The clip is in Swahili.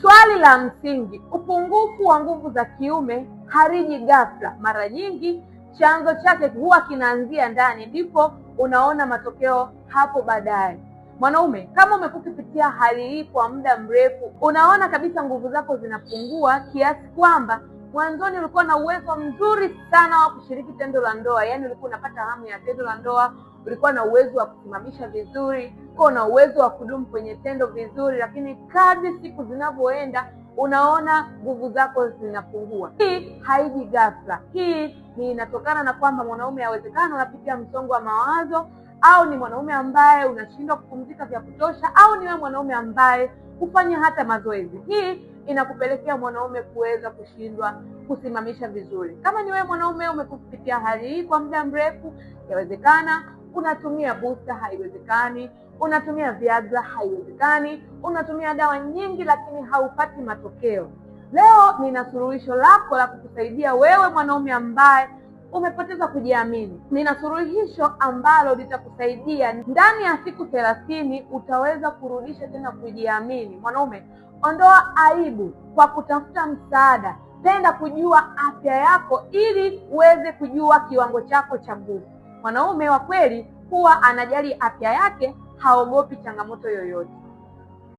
Swali la msingi: upungufu wa nguvu za kiume hariji ghafla. Mara nyingi chanzo chake huwa kinaanzia ndani, ndipo unaona matokeo hapo baadaye. Mwanaume, kama umekuwa ukipitia hali hii kwa muda mrefu, unaona kabisa nguvu zako zinapungua kiasi kwamba mwanzoni ulikuwa na uwezo mzuri sana wa kushiriki tendo la ndoa, yaani ulikuwa unapata hamu ya tendo la ndoa, ulikuwa na uwezo wa kusimamisha vizuri, ulikuwa na uwezo wa kudumu kwenye tendo vizuri, lakini kadri siku zinavyoenda unaona nguvu zako zinapungua. Hii haiji ghafla. Hii ni inatokana na kwamba mwanaume hawezekana unapitia msongo wa mawazo, au ni mwanaume ambaye unashindwa kupumzika vya kutosha, au ni wewe mwanaume ambaye hufanya hata mazoezi. Hii inakupelekea mwanaume kuweza kushindwa kusimamisha vizuri. Kama ni wewe mwanaume umekupitia hali hii kwa muda mrefu, yawezekana unatumia booster, haiwezekani, unatumia Viagra, haiwezekani, unatumia dawa nyingi lakini haupati matokeo. Leo nina suluhisho lako la kukusaidia wewe mwanaume ambaye umepoteza kujiamini. Nina suluhisho ambalo litakusaidia ndani ya siku 30 utaweza kurudisha tena kujiamini. Mwanaume, ondoa aibu kwa kutafuta msaada. Penda kujua afya yako ili uweze kujua kiwango chako cha nguvu. Mwanaume wa kweli huwa anajali afya yake, haogopi changamoto yoyote.